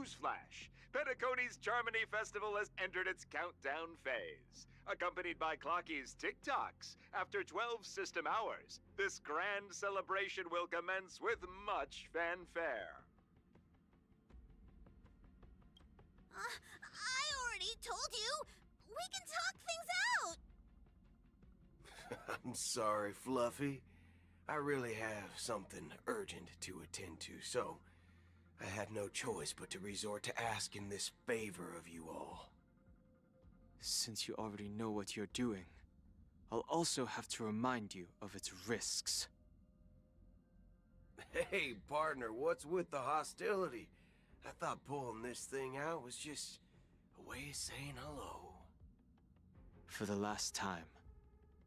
Newsflash! Penacony's Charmony Festival has entered its countdown phase. Accompanied by Clocky's TikToks, after 12 system hours, this grand celebration will commence with much fanfare. I already told you! We can talk things out! I'm sorry, Fluffy. I really have something urgent to attend to, so I had no choice but to resort to asking this favor of you all. Since you already know what you're doing, I'll also have to remind you of its risks. Hey, partner, what's with the hostility? I thought pulling this thing out was just a way of saying hello. For the last time,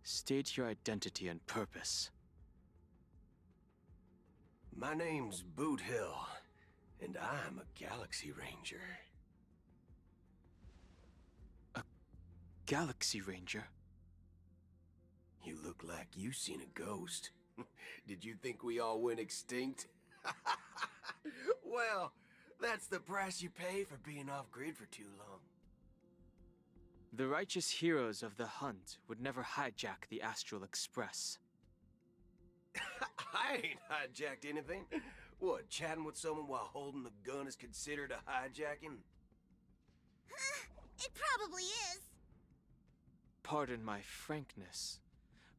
state your identity and purpose. My name's Boot Hill, and I'm a Galaxie Ranger. A Galaxie Ranger? You look like you seen a ghost. Did you think we all went extinct? Well, that's the price you pay for being off-grid for too long. The righteous heroes of the hunt would never hijack the Astralexpress. I ain't hijacked anything. What, chatting with someone while holding the gun is considered a hijacking? It probably is. Pardon my frankness,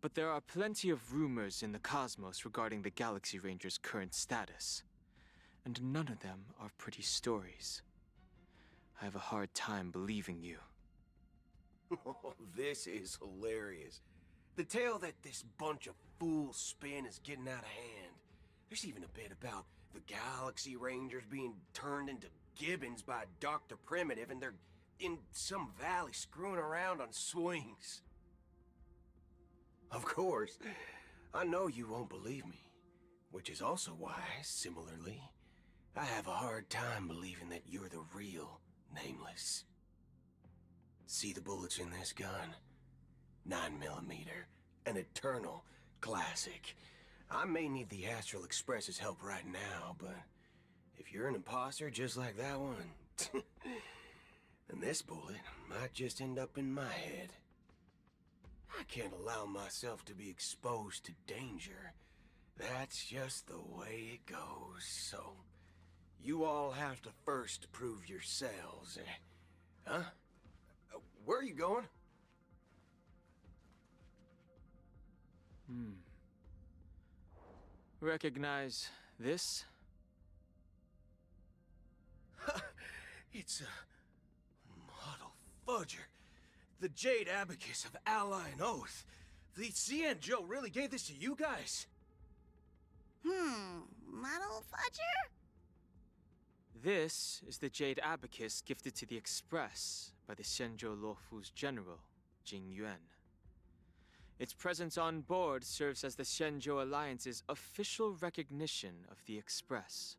but there are plenty of rumors in the cosmos regarding the Galaxie Ranger's current status, and none of them are pretty stories. I have a hard time believing you. Oh, this is hilarious. The tale that this bunch of fools spin is getting out of hand. There's even a bit about the Galaxie Rangers being turned into gibbons by Dr. Primitive, and they're in some valley screwing around on swings. Of course, I know you won't believe me, which is also why, similarly, I have a hard time believing that you're the real Nameless. See the bullets in this gun? 9mm, an eternal classic. I may need the Astral Express's help right now, but if you're an imposter just like that one, then this bullet might just end up in my head. I can't allow myself to be exposed to danger. That's just the way it goes, so you all have to first prove yourselves. Huh? Where are you going? Recognize this? It's a model fudger. The Jade Abacus of Ally and Oath. The CN Joe really gave this to you guys? Model fudger? This is the Jade Abacus gifted to the Express by the Xianzhou Luofu's general, Jing Yuan. Its presence on board serves as the Xianzhou Alliance's official recognition of the Express.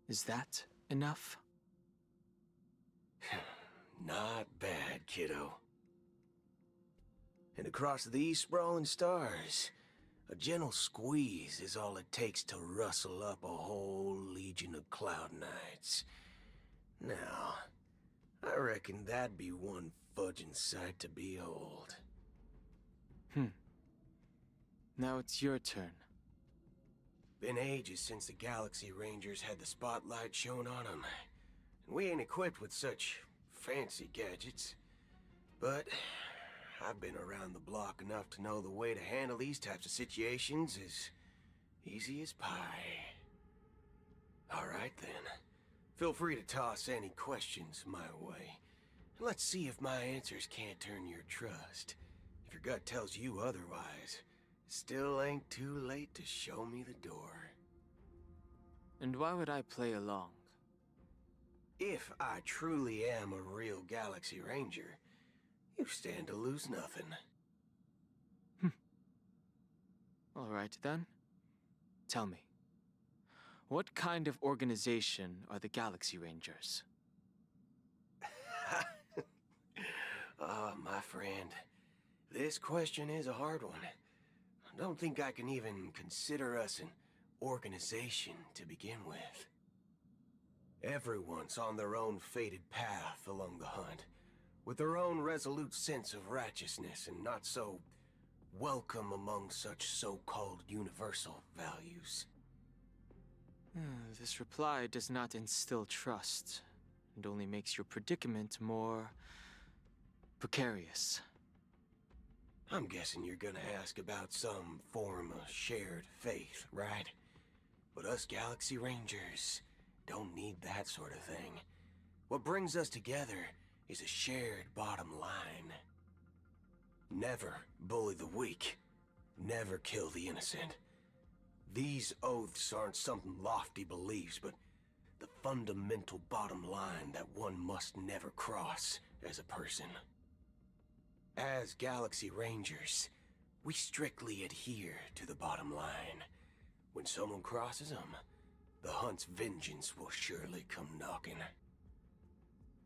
Is that enough? Not bad, kiddo. And across these sprawling stars, a gentle squeeze is all it takes to rustle up a whole legion of Cloud Knights. Now, I reckon that'd be one fudging sight to behold. Now it's your turn. Been ages since the Galaxie Rangers had the spotlight shown on them, and we ain't equipped with such fancy gadgets. But I've been around the block enough to know the way to handle these types of situations is easy as pie. Alright then, feel free to toss any questions my way. Let's see if my answers can't turn your trust. If your gut tells you otherwise, still ain't too late to show me the door. And why would I play along? If I truly am a real Galaxie Ranger, you stand to lose nothing. All right then. Tell me, what kind of organization are the Galaxie Rangers? My friend, this question is a hard one. I don't think I can even consider us an organization to begin with. Everyone's on their own fated path along the hunt, with their own resolute sense of righteousness and not so welcome among such so-called universal values. This reply does not instill trust. It only makes your predicament more precarious. I'm guessing you're gonna ask about some form of shared faith, right? But us Galaxy Rangers don't need that sort of thing. What brings us together is a shared bottom line. Never bully the weak. Never kill the innocent. These oaths aren't some lofty beliefs, but the fundamental bottom line that one must never cross as a person. As Galaxy Rangers, we strictly adhere to the bottom line. When someone crosses them, the hunt's vengeance will surely come knocking.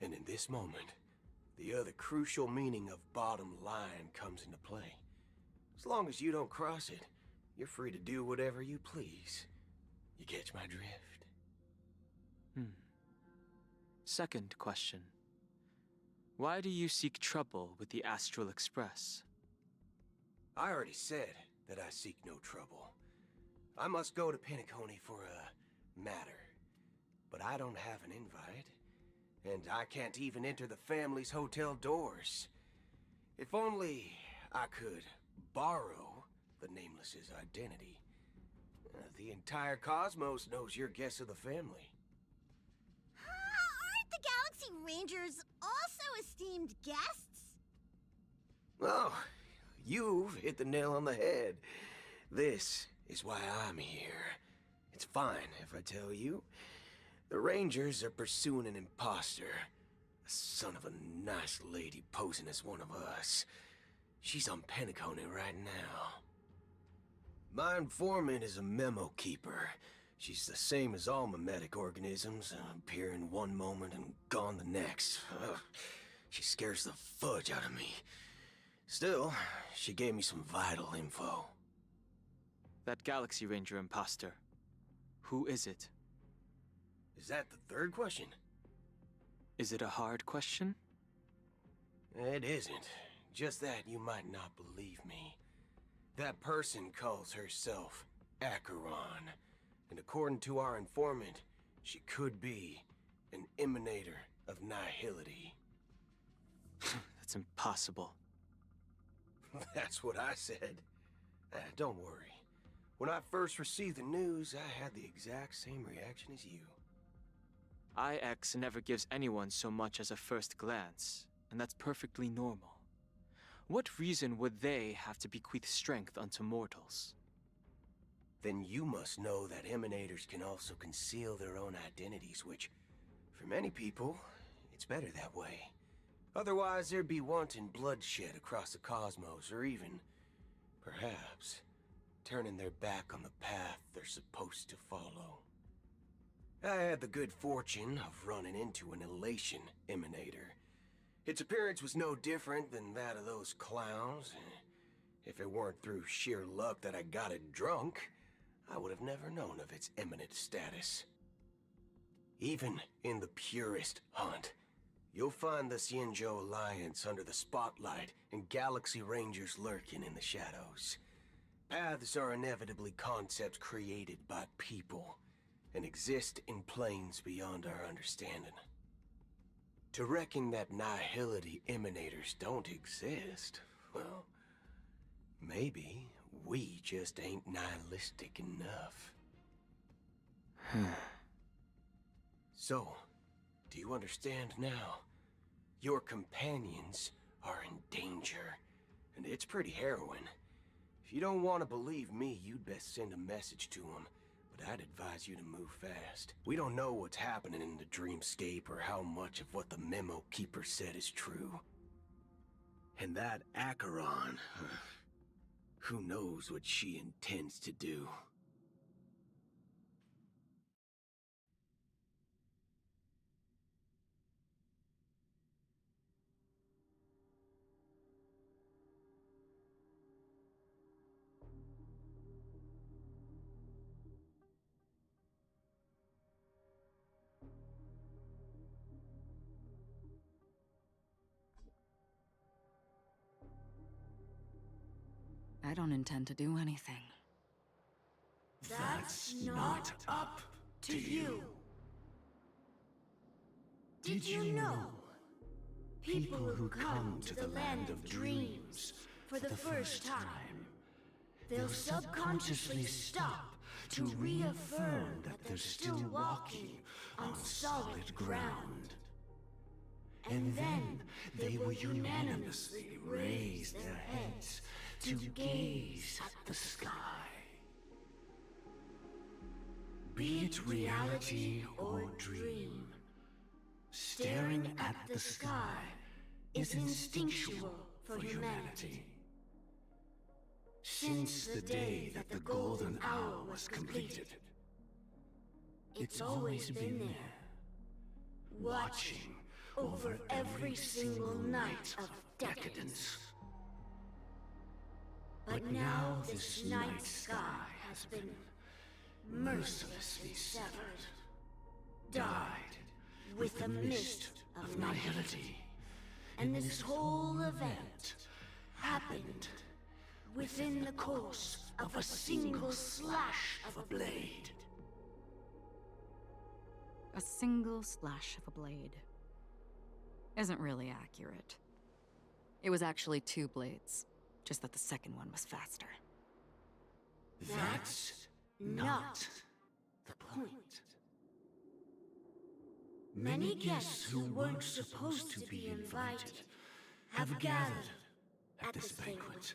And in this moment, the other crucial meaning of bottom line comes into play. As long as you don't cross it, you're free to do whatever you please. You catch my drift? Second question. Why do you seek trouble with the Astralexpress? I already said that I seek no trouble. I must go to Penacony for a matter. But I don't have an invite. And I can't even enter the family's hotel doors. If only I could borrow the Nameless's identity. The entire cosmos knows you're guests of the family. Aren't the Galaxy Rangers also esteemed guests? Oh, you've hit the nail on the head. This is why I'm here. It's fine if I tell you. The Rangers are pursuing an imposter. A son of a nice lady posing as one of us. She's on Penacony right now. My informant is a memo keeper. She's the same as all mimetic organisms, appearing one moment and gone the next. Ugh, she scares the fudge out of me. Still, she gave me some vital info. That Galaxy Ranger imposter. Who is it? Is that the third question? Is it a hard question? It isn't. Just that you might not believe me. That person calls herself Acheron. And according to our informant, she could be an emanator of nihility. That's impossible. That's what I said. Don't worry. When I first received the news, I had the exact same reaction as you. IX never gives anyone so much as a first glance, and that's perfectly normal. What reason would they have to bequeath strength unto mortals? Then you must know that emanators can also conceal their own identities, which, for many people, it's better that way. Otherwise, there'd be wanton bloodshed across the cosmos, or even, perhaps, turning their back on the path they're supposed to follow. I had the good fortune of running into an elation emanator. Its appearance was no different than that of those clowns. If it weren't through sheer luck that I got it drunk, I would have never known of its eminent status. Even in the purest hunt, you'll find the Xianzhou Alliance under the spotlight and Galaxy Rangers lurking in the shadows. Paths are inevitably concepts created by people and exist in planes beyond our understanding. To reckon that nihility emanators don't exist, well, maybe we just ain't nihilistic enough. So, do you understand now? Your companions are in danger, and it's pretty harrowing. If you don't want to believe me, you'd best send a message to them, but I'd advise you to move fast. We don't know what's happening in the dreamscape or how much of what the memo keeper said is true. And that Acheron, who knows what she intends to do? I don't intend to do anything. That's not up to you. Did you know? People who come to the land of dreams for the first time, they'll subconsciously stop to reaffirm that they're still walking on solid ground. And then they will unanimously raise their heads to gaze at the sky. Be it reality or dream, staring at the sky is instinctual for humanity. Since the day that the golden hour was completed, it's always been there, watching over every single night of decadence. But now this night sky has been mercilessly severed, dyed with the mist of nihility. And this whole event happened within the course of a single slash of a blade. A single slash of a blade isn't really accurate. It was actually 2 blades, just that the second one was faster. That's not the point. Many guests who weren't supposed to be invited have gathered at this banquet.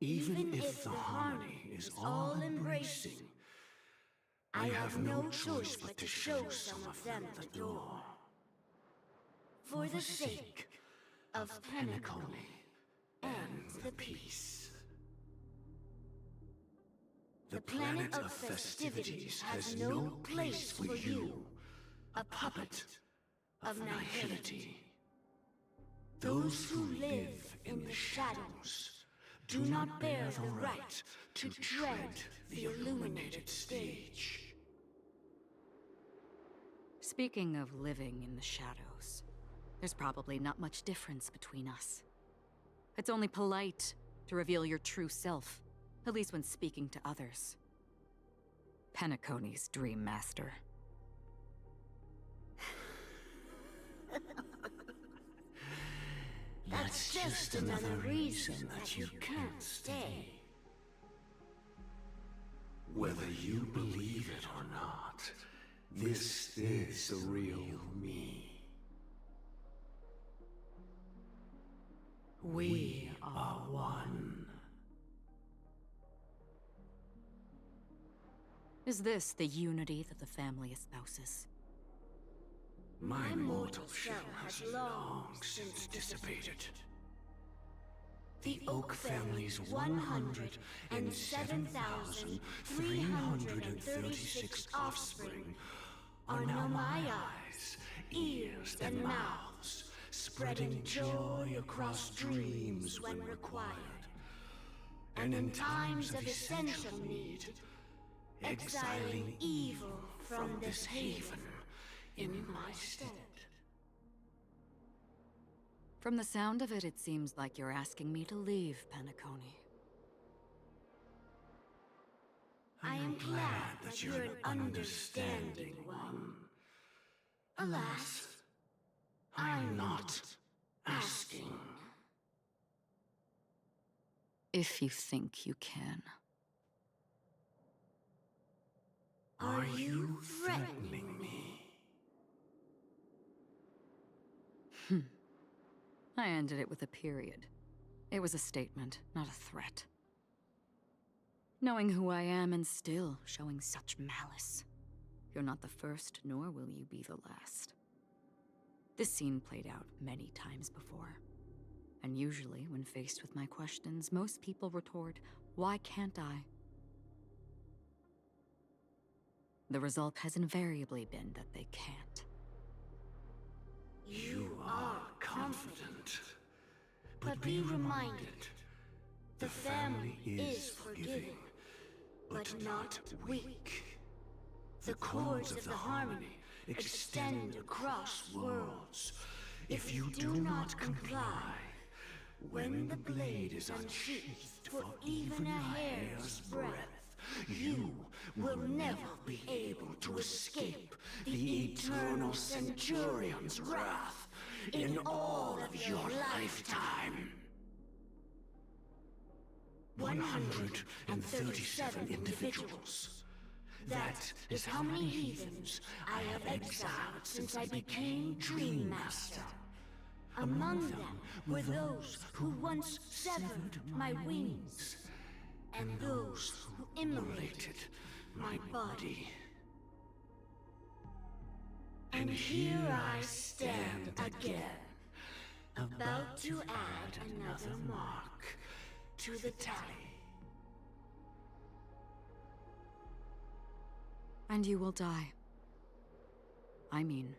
Even if the harmony is all-embracing, I have no choice but to show some of them the door. For the sake of Penacony and the peace. The planet of festivities has no place for you, a puppet of nihility. Those who live in the shadows do not bear the right to tread the illuminated stage. Speaking of living in the shadows, there's probably not much difference between us. It's only polite to reveal your true self, at least when speaking to others. Penacony's Dream Master. That's just another reason that you can't stay. Whether you believe it or not, this is the real me. We are one. Is this the unity that the family espouses? My mortal shell has long since dissipated. The Oak family's 107,336 offspring are now my eyes, ears, and mouths, spreading joy across dreams when required, and in times of essential need, exiling evil from this haven in my stead. From the sound of it, it seems like you're asking me to leave Penacony. I am glad that you're an understanding one. Alas, I'm not asking. If you think you can. Are you threatening me? I ended it with a period. It was a statement, not a threat. Knowing who I am and still showing such malice. You're not the first, nor will you be the last. This scene played out many times before. And usually, when faced with my questions, most people retort, "Why can't I?" The result has invariably been that they can't. You are confident. But be reminded, the family is forgiving, but not weak. The chords of the harmony extend across worlds. If you do not comply, When the blade is unsheathed for even a hair's breadth, you will never be able to escape the eternal Centurion's wrath in all of your lifetime. 137 individuals. That is how many heathens I have exiled since I became Dream Master. Among them were those who once severed my wings, and those who immolated my body. And here I stand again, about to add another mark to the tally. And you will die. I mean,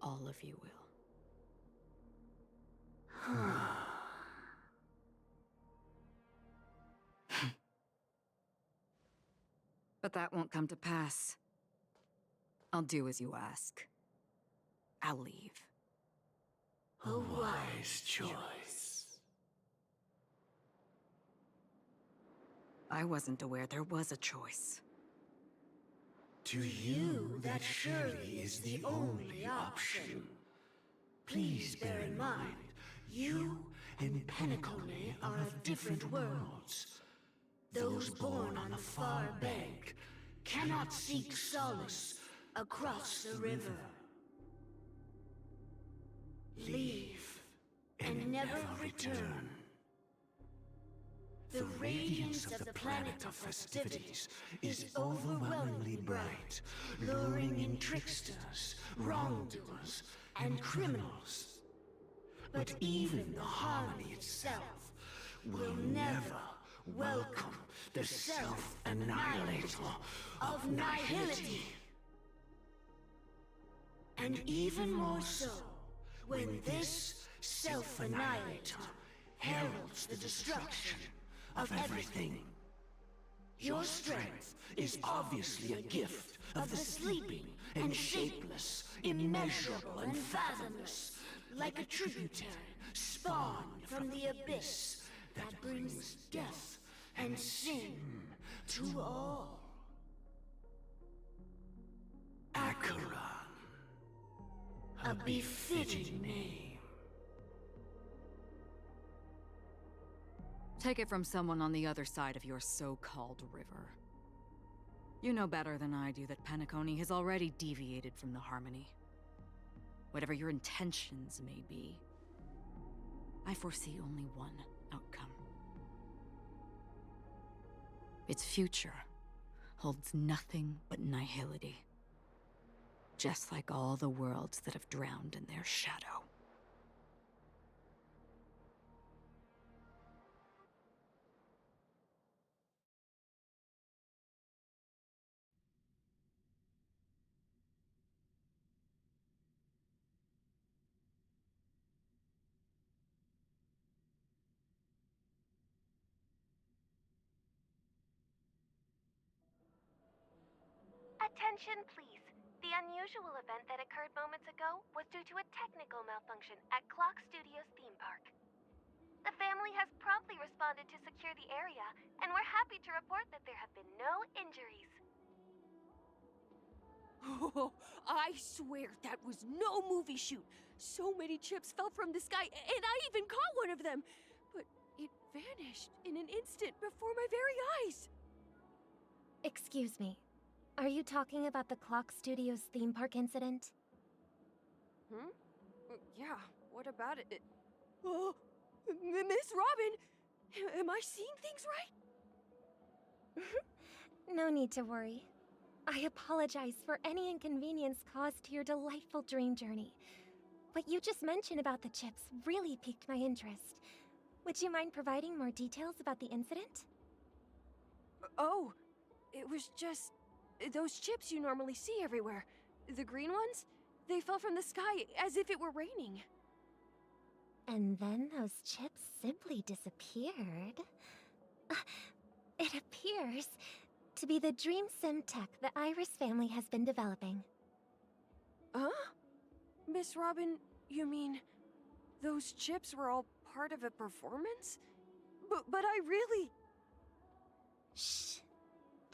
all of you will. But that won't come to pass. I'll do as you ask. I'll leave. A wise choice. I wasn't aware there was a choice. To you, that surely is the only option. Please bear in mind, you and Penacony are of different worlds. Those born on the far bank cannot seek solace across the river. Leave and never return. The radiance of the planet of festivities is overwhelmingly bright, luring in tricksters, wrongdoers, and criminals. But even the harmony itself will never welcome the self-annihilator of nihility. And even more so, when this self-annihilator heralds the destruction of everything. Your strength is obviously a gift of the sleeping and shapeless, immeasurable and fathomless, like a tributary spawned from the abyss that brings death and sin to all. Acheron, a befitting name. Take it from someone on the other side of your so-called river. You know better than I do that Penacony has already deviated from the harmony. Whatever your intentions may be, I foresee only one outcome. Its future holds nothing but nihility. Just like all the worlds that have drowned in their shadow. Attention, please. The unusual event that occurred moments ago was due to a technical malfunction at Clock Studios theme park. The family has promptly responded to secure the area, and we're happy to report that there have been no injuries. Oh, I swear that was no movie shoot. So many chips fell from the sky, and I even caught one of them. But it vanished in an instant before my very eyes. Excuse me. Are you talking about the Clock Studios theme park incident? Yeah, what about it? Oh, Miss Robin! Am I seeing things right? No need to worry. I apologize for any inconvenience caused to your delightful dream journey. What you just mentioned about the chips really piqued my interest. Would you mind providing more details about the incident? Oh, it was just those chips you normally see everywhere. The green ones? They fell from the sky as if it were raining. And then those chips simply disappeared. It appears to be the Dream Sim tech the Iris family has been developing. Huh? Miss Robin, you mean those chips were all part of a performance? But I really... Shh.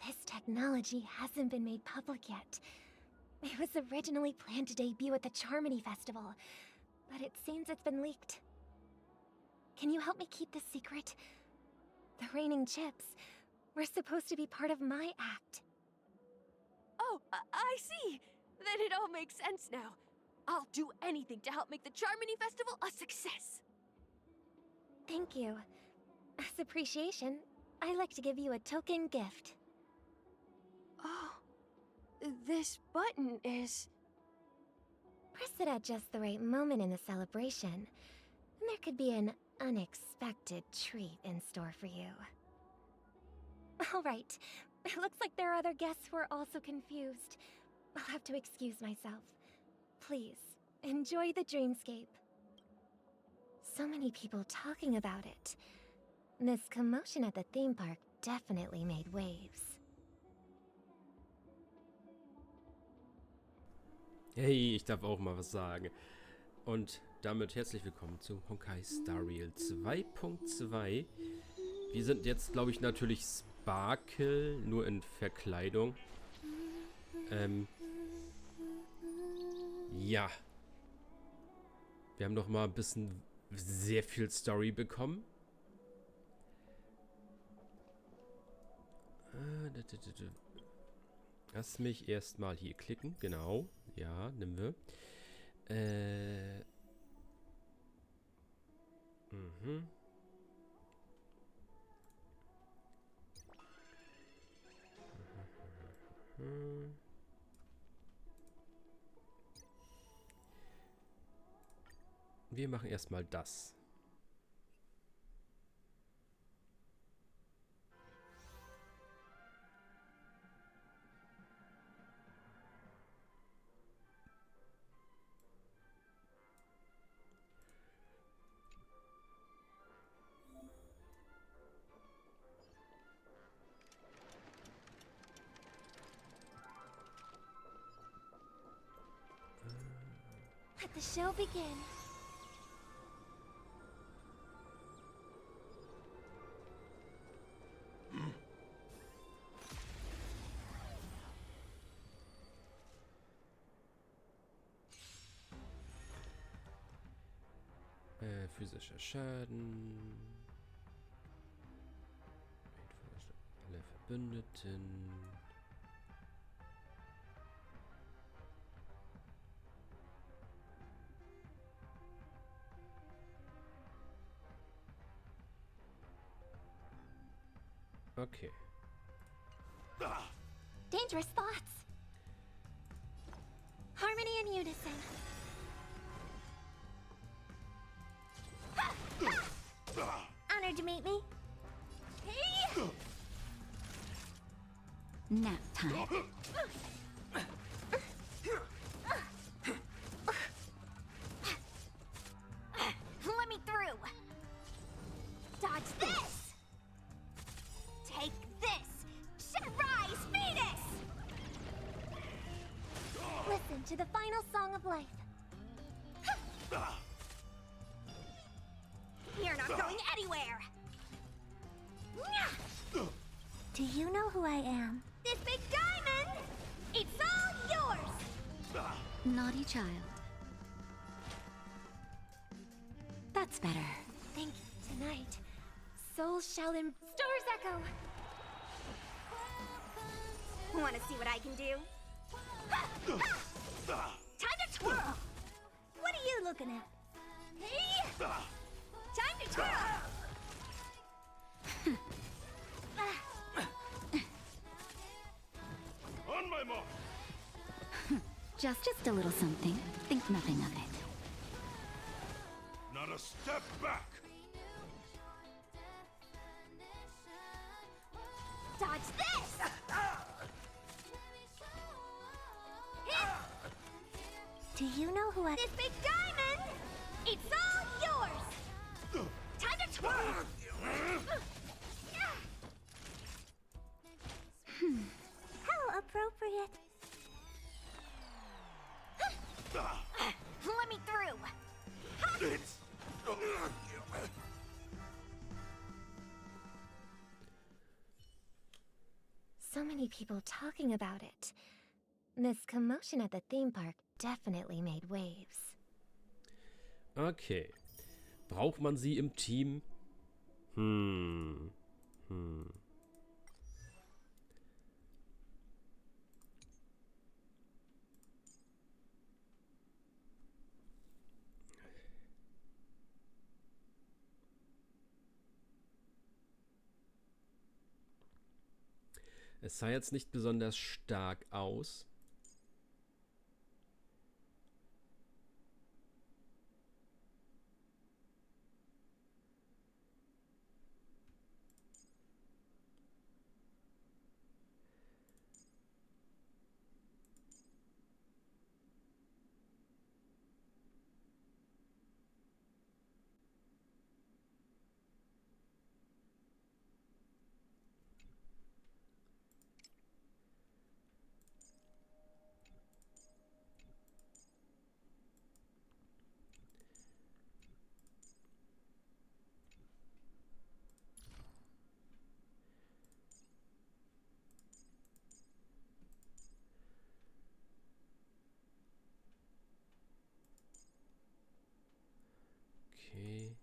This technology hasn't been made public yet. It was originally planned to debut at the Charmony Festival, but it seems it's been leaked. Can you help me keep this secret? The raining chips were supposed to be part of my act. Oh, I see. Then it all makes sense now. I'll do anything to help make the Charmony Festival a success. Thank you. As appreciation, I'd like to give you a token gift. Oh, this button is... Press it at just the right moment in the celebration, and there could be an unexpected treat in store for you. All right. It looks like there are other guests who are also confused. I'll have to excuse myself. Please, enjoy the dreamscape. So many people talking about it. This commotion at the theme park definitely made waves. Hey, ich darf auch mal was sagen. Und damit herzlich willkommen zu Honkai Star Rail 2.2. Wir sind jetzt, glaube ich, natürlich Sparkle, nur in Verkleidung. Ja. Wir haben noch mal ein bisschen sehr viel Story bekommen. Lass mich erstmal hier klicken. Genau. Ja, nehmen wir. Wir machen erstmal das. Let the show begin. Physischer Schaden. Alle Verbündeten. Okay. Dangerous thoughts. Harmony and unison. Honored to meet me. Hey! Nap time. Let me through. Dodge this. Take this. Rise, Venus. Listen to the final song of life. You're not going anywhere! Do you know who I am? This big diamond! It's all yours! Naughty child. That's better. Thank you. Tonight, souls shall Stars echo! Wanna see what I can do? Time to twirl! What are you looking at? Hey! Time to twirl! On my mark! Just a little something. Think nothing of it. Not a step back! Dodge this! Do you know who I... This big diamond! It's all yours! Time to twirl! How appropriate. Let me through. It's... many people talking about it. This commotion at the theme park definitely made waves. Okay. Braucht man sie im Team? Es sah jetzt nicht besonders stark aus. Okay.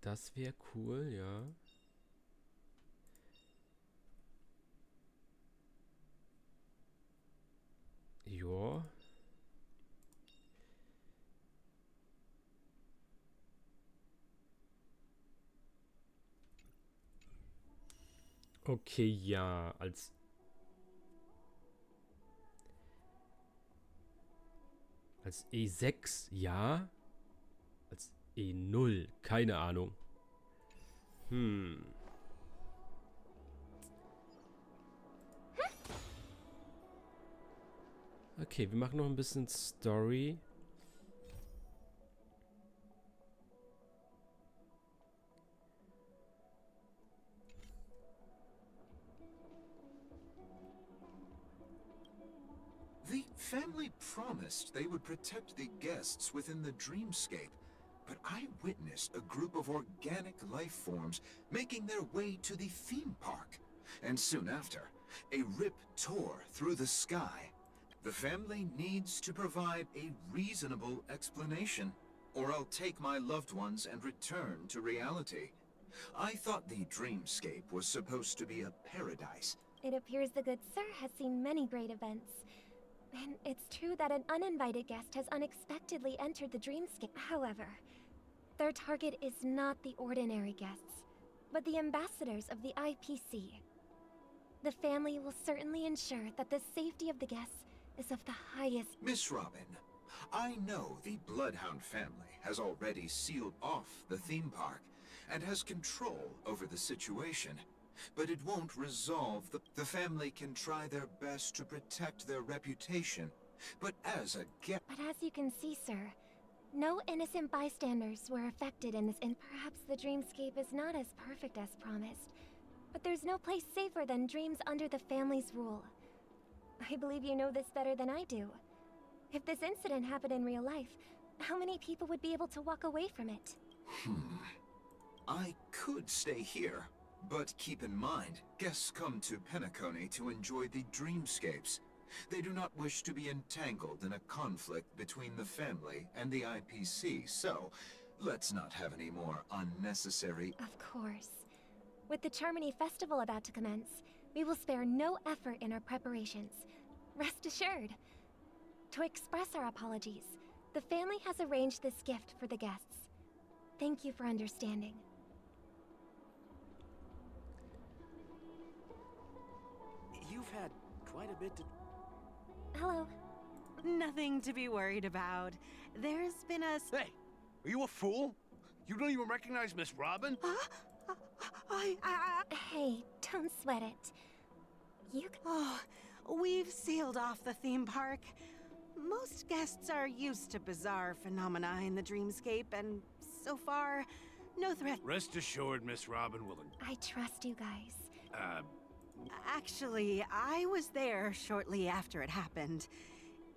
Das wäre cool, ja. Ja. Okay, ja, als E6, ja. Als E0, keine Ahnung. Okay, wir machen noch ein bisschen Story. The family promised they would protect the guests within the dreamscape, but I witnessed a group of organic life forms making their way to the theme park. And soon after, a rip tore through the sky. The family needs to provide a reasonable explanation, or I'll take my loved ones and return to reality. I thought the dreamscape was supposed to be a paradise. It appears the good sir has seen many great events. And it's true that an uninvited guest has unexpectedly entered the dreamscape. However, their target is not the ordinary guests, but the ambassadors of the IPC. The family will certainly ensure that the safety of the guests is of the highest... Miss Robin, I know the Bloodhound family has already sealed off the theme park and has control over the situation. But it won't resolve the family can try their best to protect their reputation. But as a guest... But as you can see, sir, no innocent bystanders were affected in this, and perhaps the dreamscape is not as perfect as promised. But there's no place safer than dreams under the family's rule. I believe you know this better than I do. If this incident happened in real life, how many people would be able to walk away from it? I could stay here. But keep in mind, guests come to Penacony to enjoy the dreamscapes. They do not wish to be entangled in a conflict between the family and the IPC, so let's not have any more unnecessary... Of course. With the Charmony Festival about to commence, we will spare no effort in our preparations. Rest assured. To express our apologies, the family has arranged this gift for the guests. Thank you for understanding. You've had quite a bit to... Hello. Nothing to be worried about. There's been a... Hey, are you a fool? You don't even recognize Miss Robin? Hey, don't sweat it. You... Oh, we've sealed off the theme park. Most guests are used to bizarre phenomena in the dreamscape, and so far, no threat... Rest assured, Miss Robin will... I trust you guys. Actually, I was there shortly after it happened.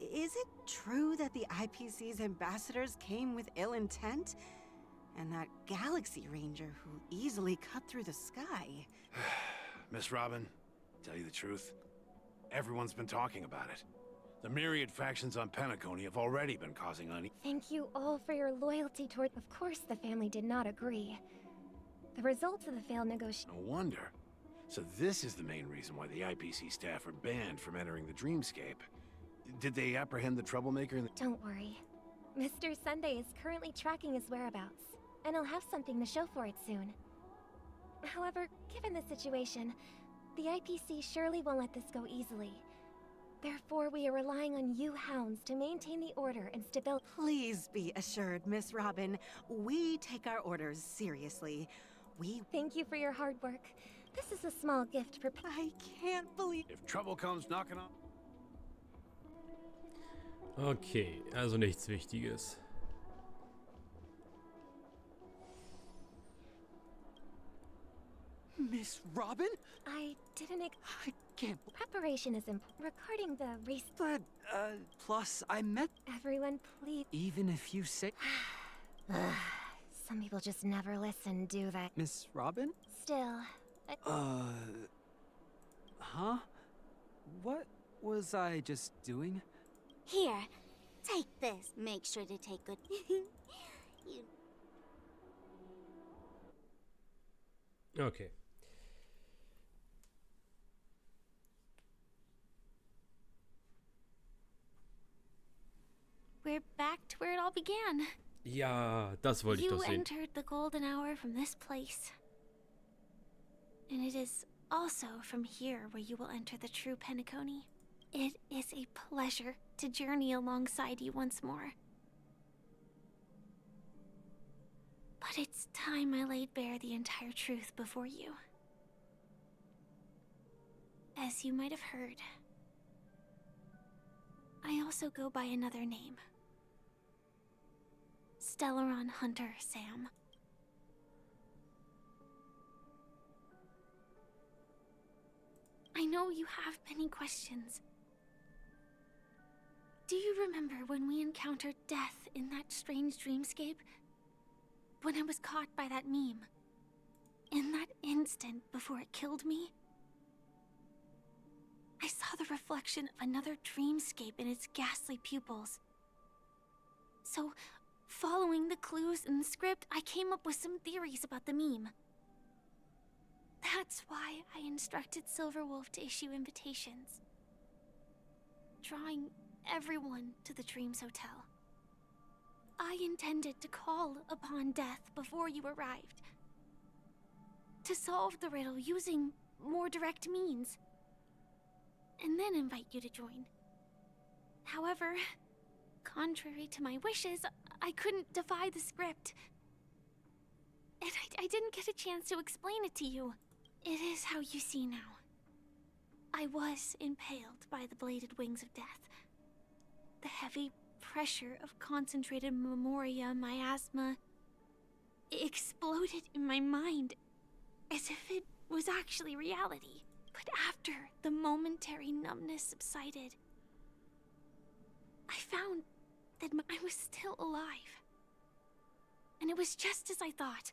Is it true that the IPC's ambassadors came with ill intent? And that Galaxy Ranger who easily cut through the sky? Miss Robin, tell you the truth, everyone's been talking about it. The myriad factions on Penacony have already been causing unease. Thank you all for your loyalty toward... Of course the family did not agree. The results of the failed negotiation... No wonder. So this is the main reason why the IPC staff are banned from entering the dreamscape. Did they apprehend the troublemaker in the... Don't worry. Mr. Sunday is currently tracking his whereabouts, and he'll have something to show for it soon. However, given the situation, the IPC surely won't let this go easily. Therefore, we are relying on you hounds to maintain the order and stability. Please be assured, Miss Robin, we take our orders seriously. Thank you for your hard work. This is a small gift for... I can't believe... If trouble comes knocking on... Okay, also nichts Wichtiges. Miss Robin? I didn't... I can't... Preparation is important. Regarding the race... But, plus I met... Everyone, please... Even if you say... Some people just never listen, do they? Miss Robin? Still... Huh? What was I just doing? Here, take this. Make sure to take good... Okay. We're back to where it all began. Ja, das wollte ich You doch sehen. entered the golden hour from this place. And it is also from here where you will enter the true Penacony. It is a pleasure to journey alongside you once more. But it's time I laid bare the entire truth before you. As you might have heard, I also go by another name. Stellaron Hunter Sam. I know you have many questions. Do you remember when we encountered death in that strange dreamscape? When I was caught by that meme? In that instant before it killed me? I saw the reflection of another dreamscape in its ghastly pupils. So, following the clues in the script, I came up with some theories about the meme. That's why I instructed Silverwolf to issue invitations, drawing everyone to the Dreams Hotel. I intended to call upon death before you arrived, to solve the riddle using more direct means, and then invite you to join. However, contrary to my wishes, I couldn't defy the script, and I didn't get a chance to explain it to you. It is how you see now. I was impaled by the bladed wings of death. The heavy pressure of concentrated memoria miasma exploded in my mind as if it was actually reality. But after the momentary numbness subsided, I found that I was still alive. And it was just as I thought.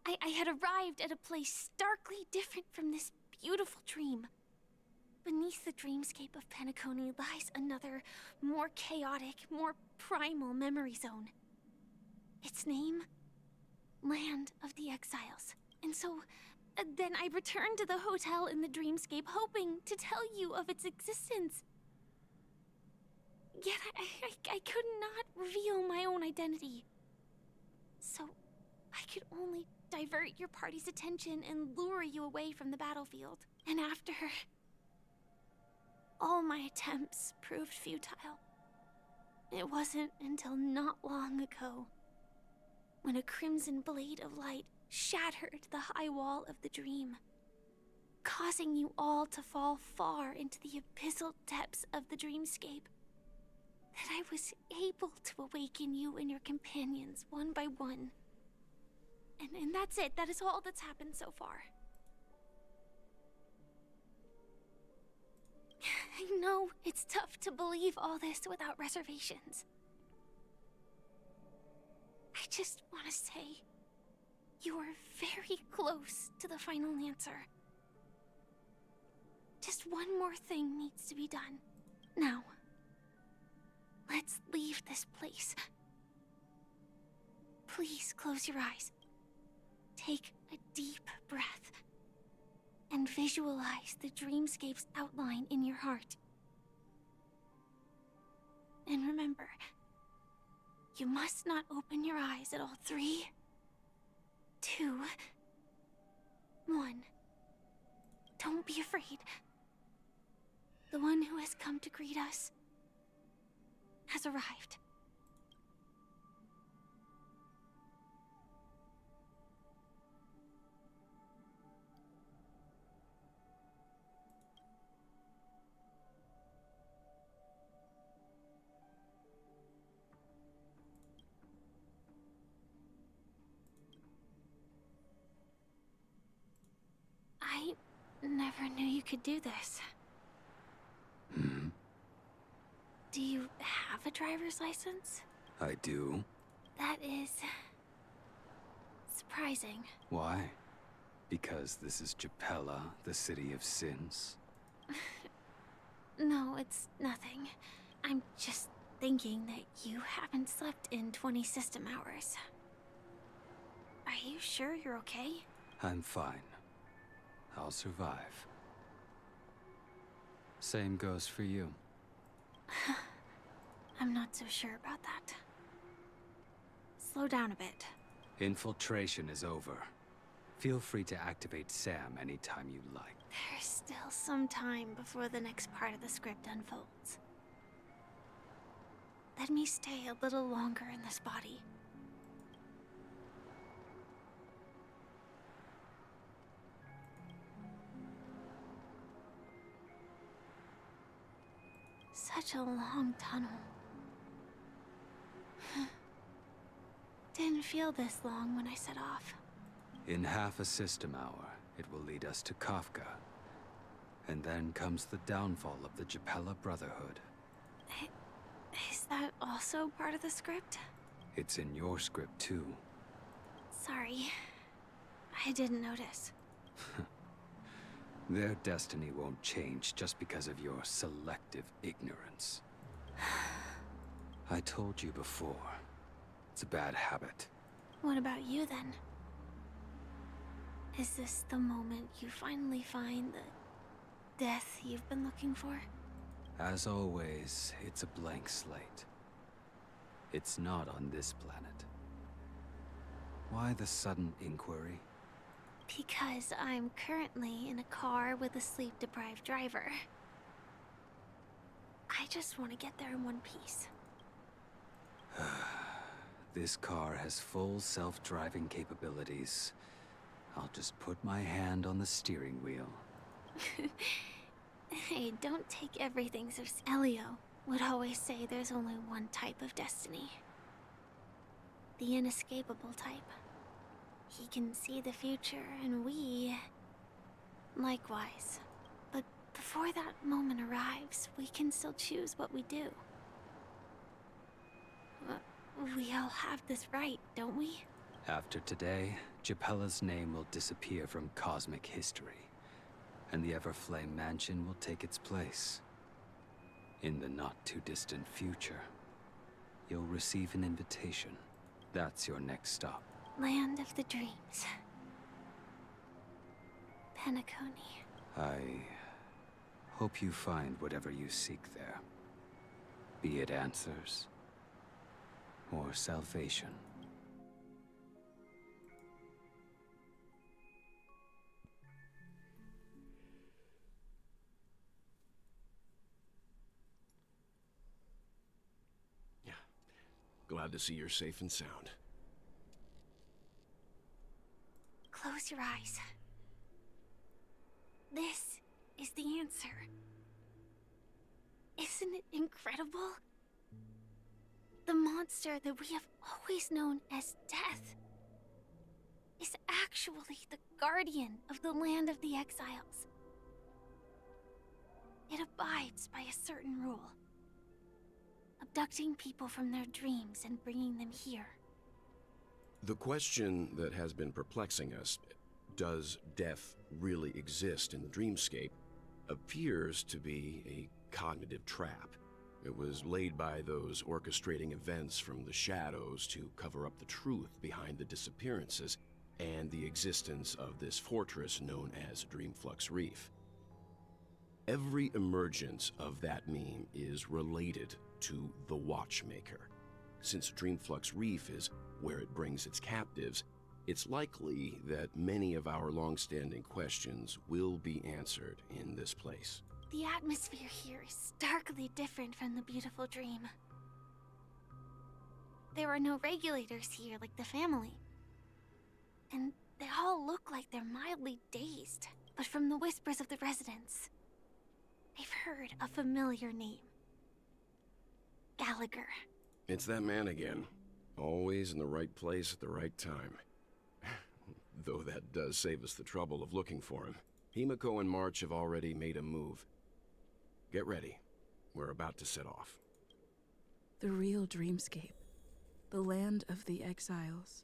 I had arrived at a place starkly different from this beautiful dream. Beneath the dreamscape of Penacony lies another, more chaotic, more primal memory zone. Its name? Land of the Exiles. And so, then I returned to the hotel in the dreamscape, hoping to tell you of its existence. Yet I could not reveal my own identity. So, I could only divert your party's attention and lure you away from the battlefield. And after... all my attempts proved futile. It wasn't until not long ago, when a crimson blade of light shattered the high wall of the dream, causing you all to fall far into the abyssal depths of the dreamscape, that I was able to awaken you and your companions one by one. And that's it. That is all that's happened so far. I know it's tough to believe all this without reservations. I just want to say, you are very close to the final answer. Just one more thing needs to be done. Now, let's leave this place. Please close your eyes. Take a deep breath. And visualize the dreamscape's outline in your heart. And remember, you must not open your eyes at all. 3, 2, 1. Don't be afraid. The one who has come to greet us has arrived. I never knew you could do this. Do you have a driver's license? I do. That is surprising. Why? Because this is Japella, the city of sins? No, it's nothing. I'm just thinking that you haven't slept in 20 system hours. Are you sure you're okay? I'm fine. I'll survive. Same goes for you. I'm not so sure about that. Slow down a bit. Infiltration is over. Feel free to activate Sam anytime you like. There's still some time before the next part of the script unfolds. Let me stay a little longer in this body. Such a long tunnel. Didn't feel this long when I set off. In half a system hour, it will lead us to Kafka. And then comes the downfall of the Japella Brotherhood. Is that also part of the script? It's in your script too. Sorry. I didn't notice. Their destiny won't change just because of your selective ignorance. I told you before. It's a bad habit. What about you then? Is this the moment you finally find the death you've been looking for? As always, it's a blank slate. It's not on this planet. Why the sudden inquiry? Because I'm currently in a car with a sleep-deprived driver. I just want to get there in one piece. This car has full self-driving capabilities. I'll just put my hand on the steering wheel. Hey, don't take everything so... Elio would always say there's only one type of destiny. The inescapable type. He can see the future, and we... likewise. But before that moment arrives, we can still choose what we do. We all have this right, don't we? After today, Japella's name will disappear from cosmic history, and the Everflame Mansion will take its place. In the not-too-distant future, you'll receive an invitation. That's your next stop. Land of the Dreams. Penacony. I hope you find whatever you seek there. Be it answers or salvation. Yeah. Glad to see you're safe and sound. Close your eyes. This is the answer. Isn't it incredible? The monster that we have always known as Death is actually the guardian of the land of the exiles. It abides by a certain rule. Abducting people from their dreams and bringing them here. The question that has been perplexing us, does death really exist in the dreamscape, appears to be a cognitive trap. It was laid by those orchestrating events from the shadows to cover up the truth behind the disappearances and the existence of this fortress known as Dreamflux Reef. Every emergence of that meme is related to the Watchmaker. Since Dreamflux Reef is where it brings its captives, it's likely that many of our long-standing questions will be answered in this place. The atmosphere here is starkly different from the beautiful dream. There are no regulators here like the family. And they all look like they're mildly dazed. But from the whispers of the residents, I've heard a familiar name. Gallagher. It's that man again. Always in the right place at the right time. Though that does save us the trouble of looking for him. Himiko and March have already made a move. Get ready. We're about to set off. The real dreamscape. The land of the exiles.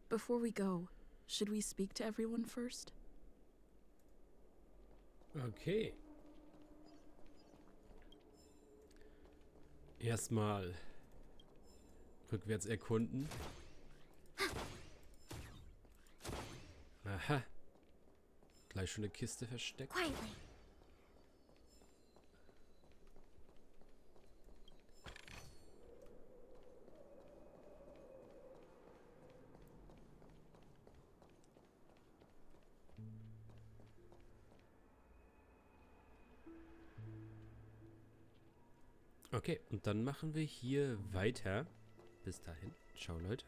Before we go, should we speak to everyone first? Okay. Erstmal rückwärts erkunden. Aha. Gleich schon eine Kiste versteckt. Quietly. Okay, und dann machen wir hier weiter. Bis dahin. Ciao, Leute.